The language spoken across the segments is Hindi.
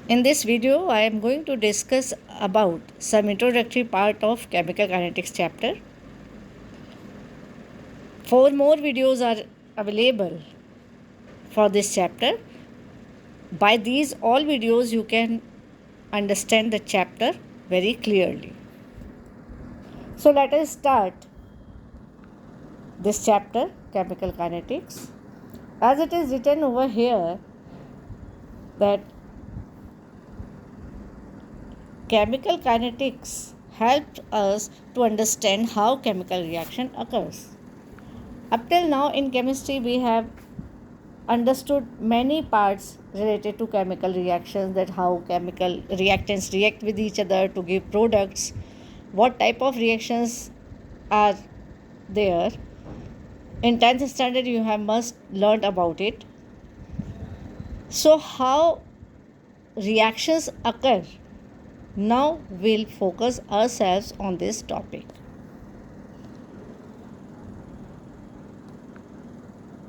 In this video, I am going to discuss about some introductory part of chemical kinetics chapter. 4 more videos are available for this chapter. By these all videos, you can understand the chapter very clearly. So let us start this chapter, chemical kinetics. As it is written over here that chemical kinetics helped us to understand how chemical reaction occurs. Up till now in chemistry we have understood many parts related to chemical reactions, that how chemical reactants react with each other to give products, what type of reactions are there. In 10th standard you have must learned about it. So how reactions occur, now we'll focus ourselves on this topic.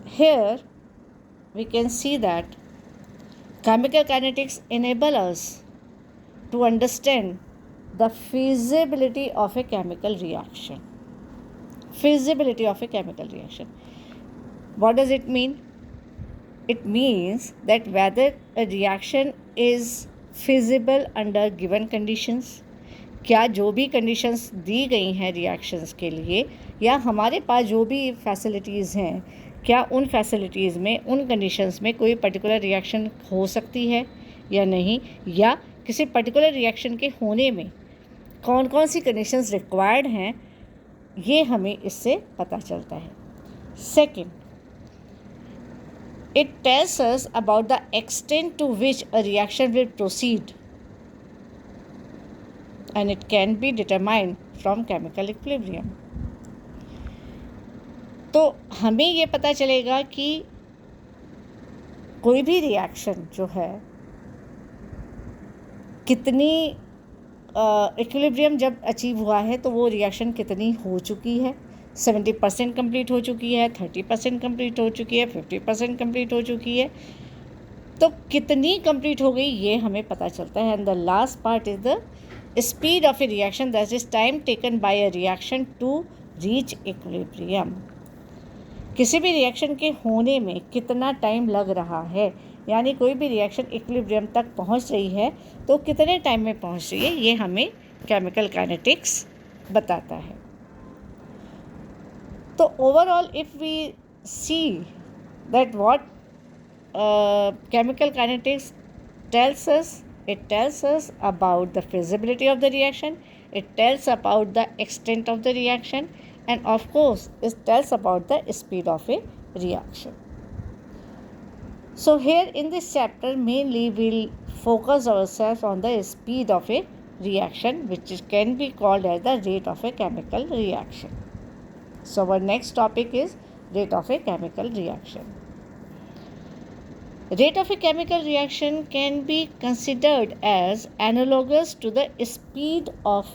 Here we can see that chemical kinetics enable us to understand the feasibility of a chemical reaction. Feasibility of a chemical reaction. What does it mean? It means that whether a reaction is feasible under given conditions, क्या जो भी कंडीशंस दी गई हैं रिएक्शंस के लिए, या हमारे पास जो भी फैसिलिटीज़ हैं, क्या उन फैसिलिटीज़ में उन कंडीशंस में कोई पर्टिकुलर रिएक्शन हो सकती है या नहीं, या किसी पर्टिकुलर रिएक्शन के होने में कौन कौन सी कंडीशंस रिक्वायर्ड हैं, ये हमें इससे पता चलता है. Second, it tells us about the extent to which a reaction will proceed, and it can be determined from chemical equilibrium. तो हमें ये पता चलेगा कि कोई भी रिएक्शन जो है कितनी इक्विलिब्रियम जब अचीव हुआ है तो वो रिएक्शन कितनी हो चुकी है. 70% कंप्लीट हो चुकी है, 30% कंप्लीट हो चुकी है, 50% कंप्लीट हो चुकी है. तो कितनी कंप्लीट हो गई ये हमें पता चलता है. And the last part is the speed of a reaction, that is time taken by a reaction to reach equilibrium. किसी भी रिएक्शन के होने में कितना टाइम लग रहा है, यानी कोई भी रिएक्शन इक्विलिब्रियम तक पहुंच रही है तो कितने टाइम में पहुंच रही है, ये हमें केमिकल काइनेटिक्स बताता है. तो overall if we see that what chemical kinetics tells us, it tells us about the feasibility of the reaction, it tells about the extent of the reaction, and of course it tells about the speed of a reaction. So here in this chapter mainly we'll focus ourselves on the speed of a reaction, which can be called as the rate of a chemical reaction. So our next topic is rate of a chemical reaction. Rate of a chemical reaction can be considered as analogous to the speed of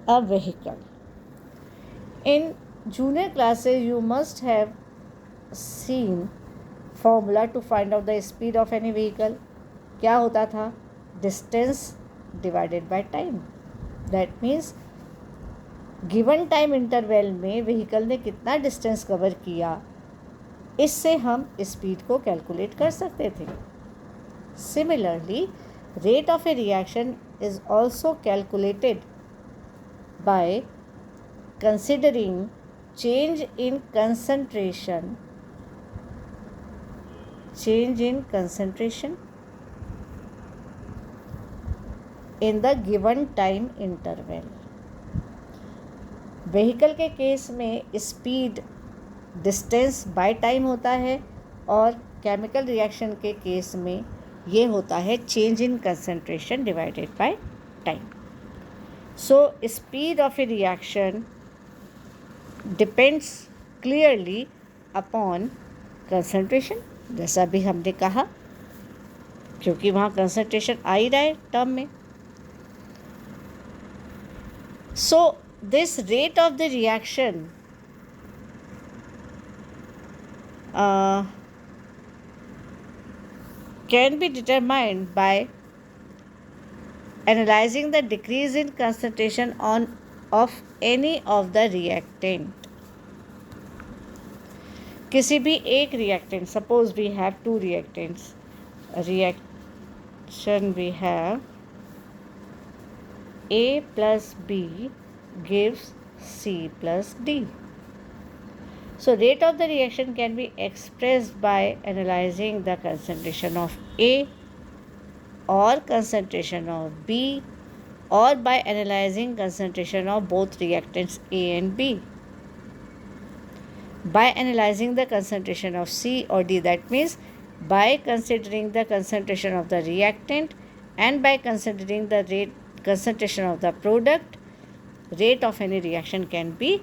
a vehicle. In junior classes you must have seen formula to find out the speed of any vehicle. क्या होता था? Distance divided by time. That means given time interval में vehicle ने कितना distance cover किया, इससे हम स्पीड को कैलकुलेट कर सकते थे. Similarly rate of a reaction is also calculated by considering change in concentration in the given time interval. Vehicle के केस में स्पीड डिस्टेंस बाय टाइम होता है, और केमिकल रिएक्शन के केस में ये होता है change in concentration divided by time. So speed of a reaction depends clearly upon concentration, जैसा भी हमने कहा, क्योंकि वहाँ कंसंट्रेशन आ ही रहा है टर्म में. So this rate of the reaction can be determined by analyzing the decrease in concentration of any of the reactant. किसी भी एक reactant, suppose we have two reactants, reaction we have A plus B gives C plus D. So rate of the reaction can be expressed by analyzing the concentration of A or concentration of B, or by analyzing concentration of both reactants A and B. By analyzing the concentration of C or D, that means by considering the concentration of the reactant and by considering the concentration of the product, rate of any reaction can be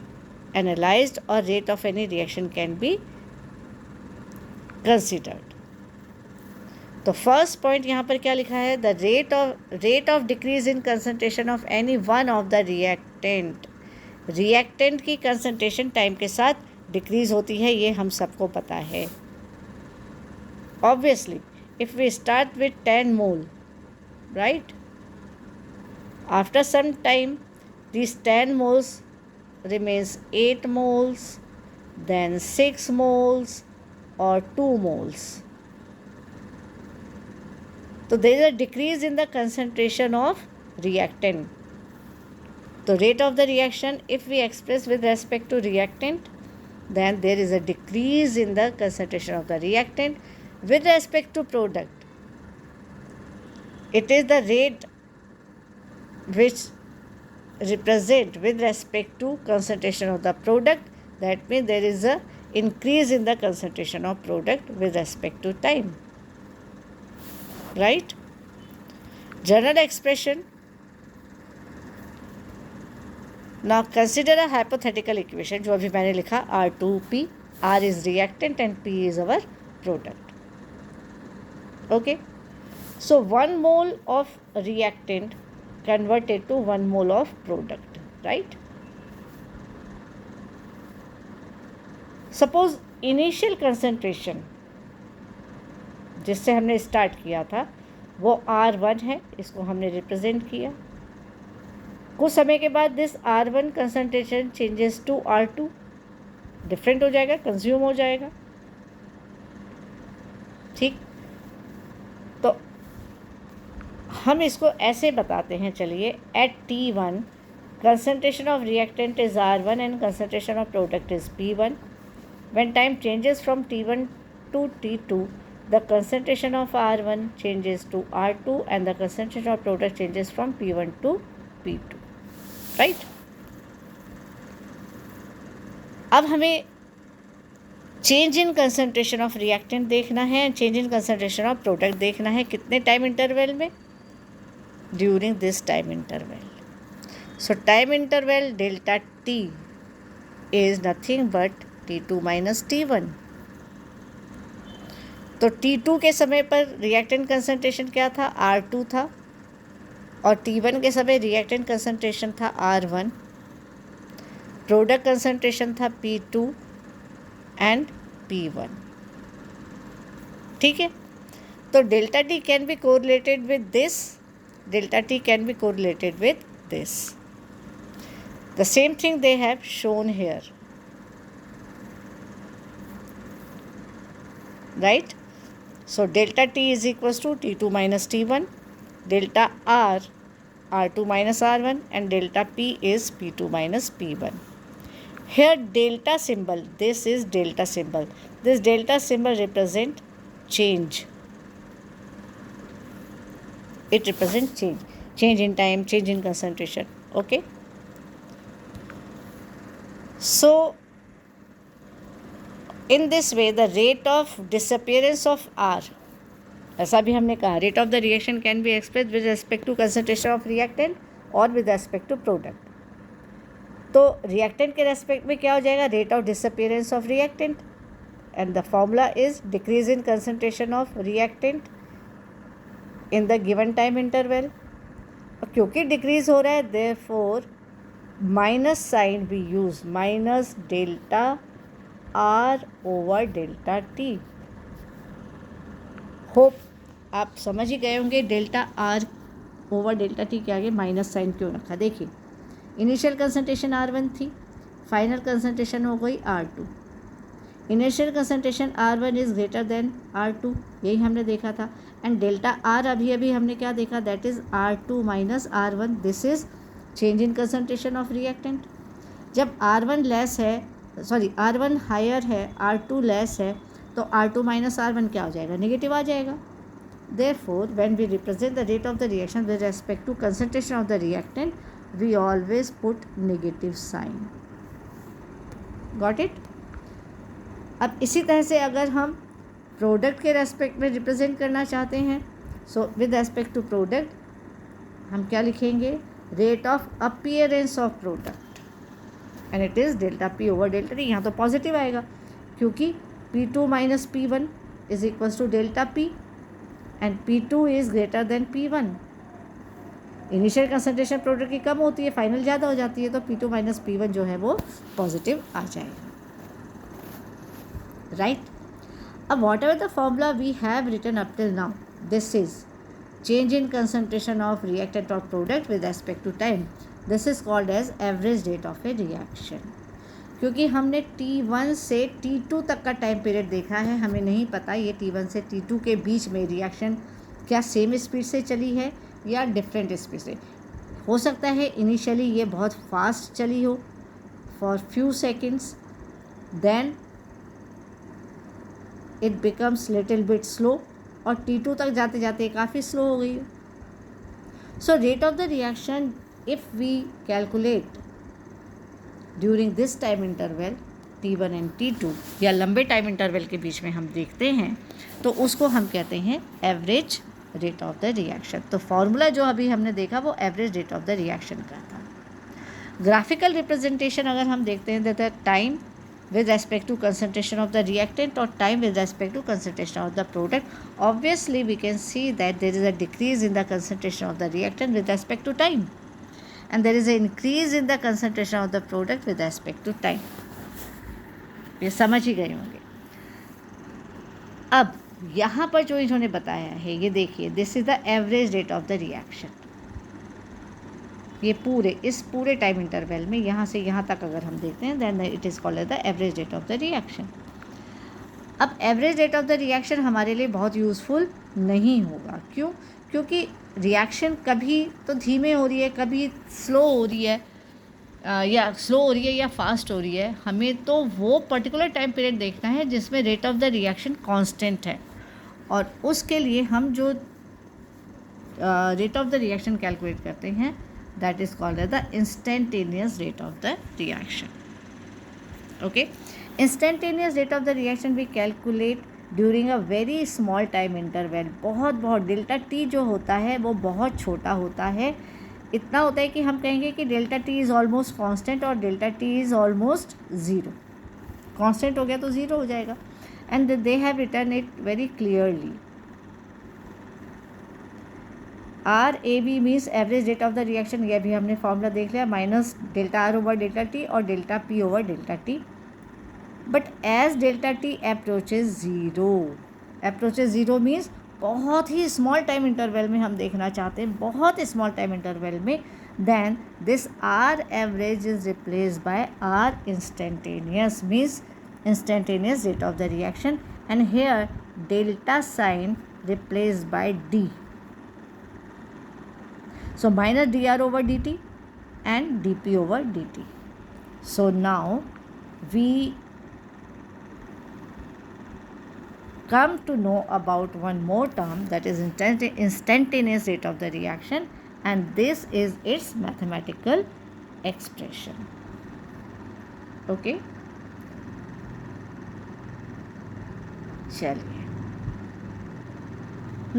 analyzed or rate of any reaction can be considered. तो फर्स्ट पॉइंट यहाँ पर क्या लिखा है? The rate of decrease in concentration of any one of the reactant. Reactant की कंसंट्रेशन टाइम के साथ डिक्रीज होती है, ये हम सबको पता है. Obviously if we start with 10 mole, right, after some time these 10 moles remains 8 moles, then 6 moles or 2 moles. So there is a decrease in the concentration of reactant. The rate of the reaction, if we express with respect to reactant, then there is a decrease in the concentration of the reactant. With respect to product, it is the rate which represent with respect to concentration of the product. That means there is a increase in the concentration of product with respect to time, right? General expression. Now consider a hypothetical equation जो अभी मैंने लिखा R2P. R is reactant and P is our product. Okay, so 1 mole of reactant converted to 1 mole of product, right? Suppose initial concentration जिससे हमने स्टार्ट किया था वो R1 है, इसको हमने रिप्रेजेंट किया. कुछ समय के बाद this R1 concentration changes to R2, different हो जाएगा, कंज्यूम हो जाएगा. ठीक, तो हम इसको ऐसे बताते हैं. चलिए, eight T1 concentration of reactant is R1 and concentration of product is P1. When time changes from T1 to T2, the concentration of R1 changes to R2 and the concentration of product changes from P1 to P2, right? अब हमें change in concentration of reactant देखना है, change in concentration of product देखना है. कितने टाइम इंटरवल में? During this time interval. So time interval delta T is nothing but T2 minus T1. तो T2 के समय पर रिएक्टेंट कंसंट्रेशन क्या था? R2 था. और T1 के समय रिएक्टेंट कंसंट्रेशन था R1. प्रोडक्ट कंसंट्रेशन था P2 एंड P1. ठीक है, तो delta T can be correlated with this, delta T can be correlated with this. The same thing they have shown here, right? So delta T is equals to T2 minus T1, delta R, R2 minus R1 and delta P is P2 minus P1. Here delta symbol, this is delta symbol. This delta symbol represent change. It represents change. Change in time, change in concentration. Okay? So in this way the rate of disappearance of R, ऐसा भी हमने कहा, rate of the reaction can be expressed with respect to concentration of reactant और with respect to product. तो reactant के respect में क्या हो जाएगा? rate of disappearance of reactant, and the formula is decrease in concentration of reactant in the given time interval. क्योंकि decrease हो रहा है, therefore minus sign we use, minus delta R over delta T. Hope आप समझ ही गए होंगे delta R over delta T के आगे माइनस साइन क्यों रखा? देखिए, इनिशियल कंसंट्रेशन R1 थी, फाइनल कंसंट्रेशन हो गई R2। Initial concentration R1 is greater then R2, यही हमने देखा था। एंड डेल्टा R अभी हमने क्या देखा? That is R2 minus R1। This is change in concentration of reactant. जब R1 लेस है, सॉरी R1 हायर है, R2 लेस है, तो R2 माइनस R1 क्या हो जाएगा? नेगेटिव आ जाएगा। Therefore, when we represent the rate of the reaction with respect to concentration of the reactant, we always put negative sign. Got it? अब इसी तरह से अगर हम प्रोडक्ट के रेस्पेक्ट में रिप्रेजेंट करना चाहते हैं, so with respect to product हम क्या लिखेंगे? Rate of appearance of product, and it is delta P over delta T. यहाँ तो पॉजिटिव आएगा क्योंकि P2 minus P1 is equals to delta P and P2 is greater than P1। Initial concentration product की कम होती है, फाइनल ज़्यादा हो जाती है, तो P2 माइनस P1 जो है वो पॉजिटिव आ जाएगा, राइट? अब whatever the formula we have written up till now, this is change in concentration of reactant और product with respect to time. This is called as average rate of a reaction. क्योंकि हमने T1 से T2 तक का टाइम पीरियड देखा है, हमें नहीं पता ये T1 से T2 के बीच में रिएक्शन क्या सेम स्पीड से चली है या डिफरेंट स्पीड से। हो सकता है इनिशियली ये बहुत फास्ट चली हो for few seconds, then it becomes little bit slow, और T2 तक जाते जाते काफ़ी स्लो हो गई हो। So rate of the reaction if we calculate during this time interval T1 and T2, या लंबे टाइम इंटरवल के बीच में हम देखते हैं, तो उसको हम कहते हैं average rate of the reaction. तो फॉर्मूला जो अभी हमने देखा वो average rate of the reaction का था। ग्राफिकल रिप्रेजेंटेशन अगर हम देखते हैं that time with respect to concentration of the reactant or time with respect to concentration of the product, obviously we can see that there is a decrease in the concentration of the reactant with respect to time, and there is an increase in the concentration of the product with respect to time. ये समझ ही गए होंगे। अब यहाँ पर जो इन्होंने बताया है, ये देखिए, this is the average rate of the reaction. ये इस पूरे टाइम इंटरवल में यहाँ से यहाँ तक अगर हम देखते हैं, then it is called the average rate of the reaction. अब average rate of the reaction हमारे लिए बहुत यूज़फुल नहीं होगा। क्यों? क्योंकि रिएक्शन कभी तो धीमे हो रही है, कभी स्लो हो रही है, या फास्ट हो रही है। हमें तो वो पर्टिकुलर टाइम पीरियड देखना है जिसमें rate of the reaction constant है, और उसके लिए हम जो rate of the reaction calculate करते हैं, that is called as the instantaneous rate of the reaction. Okay, instantaneous rate of the reaction we calculate during a very small time interval. बहुत डेल्टा टी जो होता है वो बहुत छोटा होता है, इतना होता है कि हम कहेंगे कि delta T is almost constant और delta T is almost zero. Constant हो गया तो ज़ीरो हो जाएगा, and they have written it very clearly. RAB means average rate of the reaction, ये भी हमने फॉर्मूला देख लिया, minus delta R over delta T और delta P over delta T. But as delta T approaches zero means बहुत ही स्मॉल टाइम इंटरवल में हम देखना चाहते हैं, बहुत स्मॉल टाइम इंटरवल में, then this R average is replace by R instantaneous means instantaneous rate of the reaction, and here delta sign replace by D. So minus dr over dt and dp over dt. So now we come to know about one more term, that is instantaneous rate of the reaction, and this is its mathematical expression. Okay, चलिए।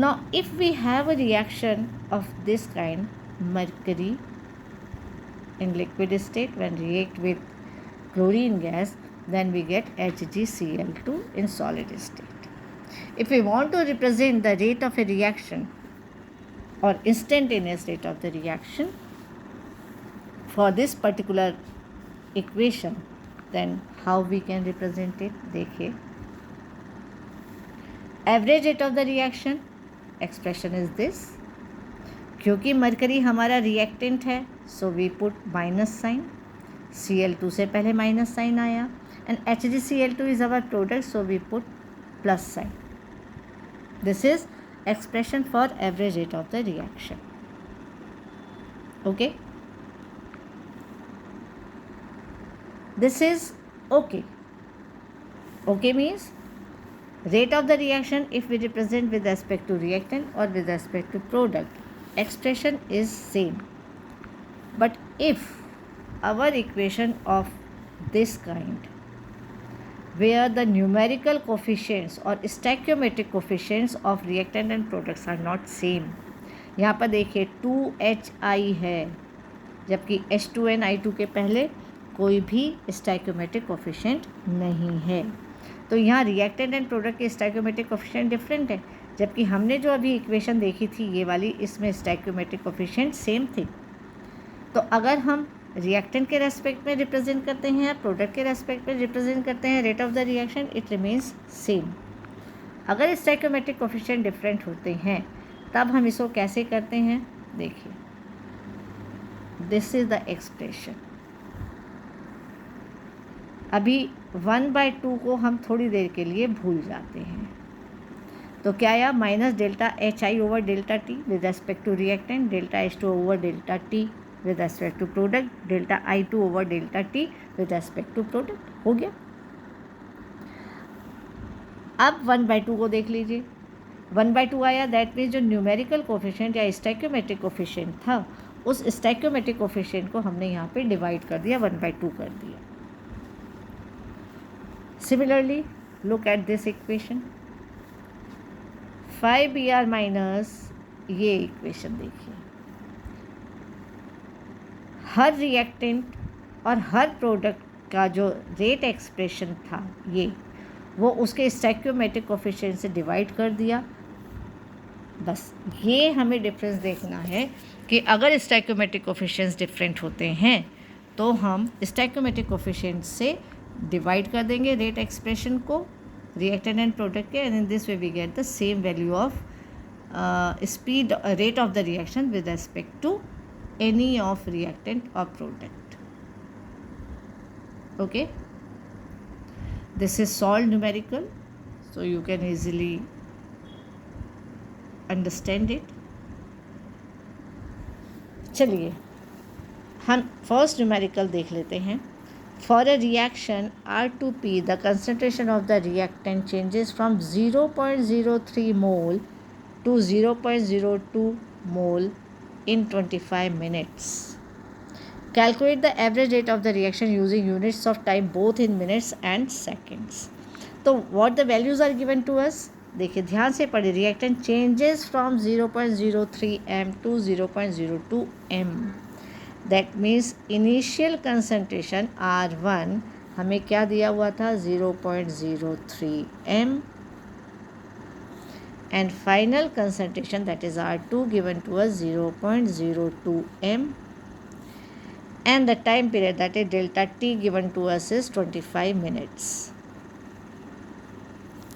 Now if we have a reaction of this kind, mercury in liquid state when react with chlorine gas, then we get HgCl2 in solid state. If we want to represent the rate of a reaction or instantaneous rate of the reaction for this particular equation, then how we can represent it? देखिए, average rate of the reaction expression is this, क्योंकि मरकरी हमारा रिएक्टेंट है, so we put minus sign, Cl2 से पहले माइनस साइन आया, and HgCl2 is our product, so we put plus sign. This is expression for average rate of the reaction. Okay, this is okay. Okay means rate of the reaction if we represent with respect to reactant or with respect to product, expression is same. But if our equation of this kind, where the numerical coefficients or stoichiometric coefficients of reactant and products are not same, यहाँ पर देखिए 2HI है, जबकि H2NI2 के पहले कोई भी स्टाइक्योमेट्रिक कोफिशिएंट नहीं है. तो यहाँ रिएक्टेंट एंड प्रोडक्ट के स्टाइक्योमेट्रिक कोफिशिएंट डिफरेंट है, जबकि हमने जो अभी इक्वेशन देखी थी ये वाली, इसमें स्टाइक्योमेट्रिक कोफिशिएंट सेम थी. तो अगर हम रिएक्टेंट के रेस्पेक्ट में रिप्रेजेंट करते हैं या प्रोडक्ट के रेस्पेक्ट में रिप्रेजेंट करते हैं rate of the reaction, it remains same. अगर स्टाइक्योमेट्रिक कोफिशिएंट डिफरेंट होते हैं तब हम इसको कैसे करते हैं, देखिए दिस इज द एक्सप्रेशन. अभी 1/2 को हम थोड़ी देर के लिए भूल जाते हैं. तो क्या आया, minus delta HI over delta T with respect to reactant, delta H2 over delta T with respect to product, delta I2 over delta T with respect to product. हो गया. अब 1/2 को देख लीजिए, 1/2 आया, दैट मीन्स जो न्यूमेरिकल कोफिशिएंट या स्टाइक्योमेट्रिक कोफिशिएंट था उस स्टाइक्योमेट्रिक कोफिशिएंट को हमने यहाँ पे डिवाइड कर दिया, 1/2 कर दिया. Similarly look at this equation 5Br minus, ये इक्वेशन देखिए, हर रिएक्टेंट और हर प्रोडक्ट का जो रेट एक्सप्रेशन था ये, वो उसके स्टाइक्योमेट्रिक कोफिशिएंट से डिवाइड कर दिया. बस ये हमें डिफरेंस देखना है कि अगर स्टाइक्योमेट्रिक कोफिशिएंट्स डिफरेंट होते हैं तो हम स्टाइक्योमेट्रिक कोफिशिएंट से डिवाइड कर देंगे रेट एक्सप्रेशन को रिएक्टेंट एंड प्रोडक्ट के, and in this way we get the same value of speed rate of the reaction with respect to any of reactant और product. Okay, this is solved numerical, so you can easily understand it. चलिए हम फर्स्ट न्यूमेरिकल देख लेते हैं. For a reaction R2P, the concentration of the reactant changes from 0.03 mole to 0.02 mole in 25 minutes. Calculate the average rate of the reaction using units of time both in minutes and seconds. तो what the values are given to us, देखिए ध्यान से पढ़िए. Reactant changes from 0.03 m to 0.02 m. That means initial concentration R1 हमें क्या दिया हुआ था, 0.03 m, and final concentration that is R2 given to us 0.02 m, and the time period that is delta T given to us is 25 minutes.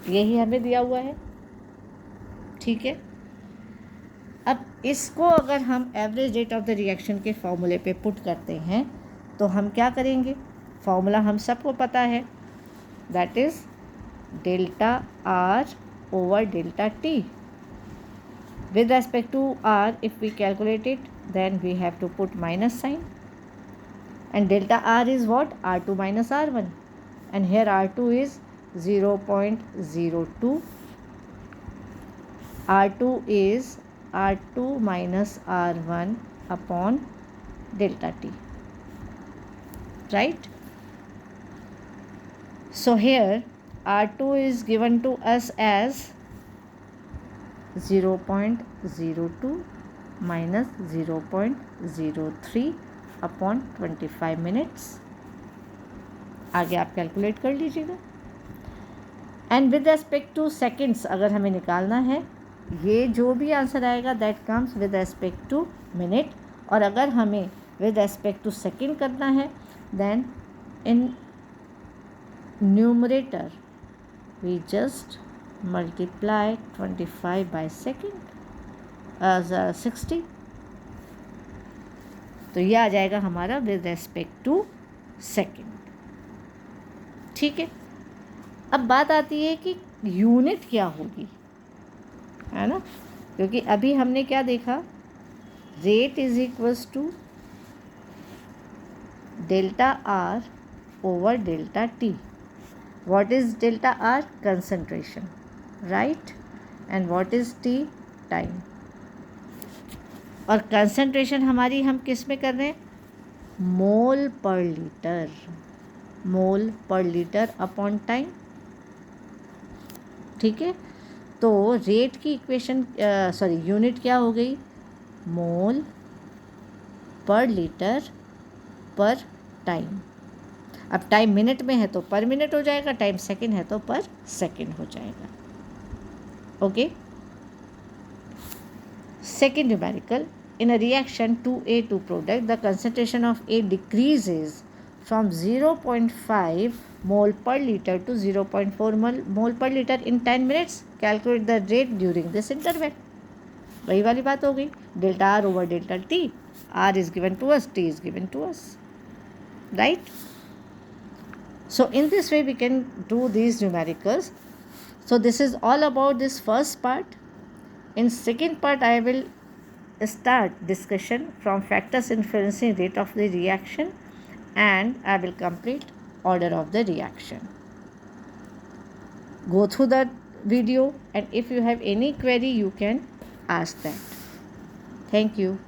यही हमें दिया हुआ है. ठीक है, अब इसको अगर हम average rate of the reaction के फॉर्मूले पे पुट करते हैं तो हम क्या करेंगे, फॉर्मूला हम सबको पता है, that is delta R over delta T. With respect to R if we calculate it then we have to put minus sign, and delta R is what, R2 minus R1, and here R2 is 0.02, R2 is R2 minus R1 upon delta T, right? So here R2 is given to us as 0.02 minus 0.03 upon 25 minutes. आगे आप कैलकुलेट कर लीजिएगा. And with respect to seconds अगर हमें निकालना है, ये जो भी आंसर आएगा that comes with respect to minute, और अगर हमें विद रेस्पेक्ट टू सेकेंड करना है then in numerator we just multiply 25 by second 60, तो ये आ जाएगा हमारा विद रेस्पेक्ट टू सेकेंड। ठीक है, अब बात आती है कि यूनिट क्या होगी, है ना, क्योंकि अभी हमने क्या देखा, rate is equals to delta R over delta T. What is delta R? Concentration, right, and what is T? Time. और कंसंट्रेशन हमारी हम किस में कर रहे हैं? मोल पर लीटर, मोल पर लीटर अपॉन टाइम। ठीक है, तो रेट की इक्वेशन सॉरी यूनिट क्या हो गई? मोल पर लीटर पर टाइम। अब टाइम मिनट में है तो पर मिनट हो जाएगा, टाइम सेकंड है तो पर सेकंड हो जाएगा। Okay, second numerical, in a reaction 2A2 product, the concentration of A decreases from 0.5 mole per liter to 0.4 mole per liter in 10 minutes. Calculate the rate during this interval. वही वाली बात हो गई, delta R over delta T. R is given to us, T is given to us, right? So in this way we can do these numericals. So this is all about this first part. In second part I will start discussion from factors influencing rate of the reaction, and I will complete order of the reaction. Go through the video, and if you have any query you can ask that. Thank you.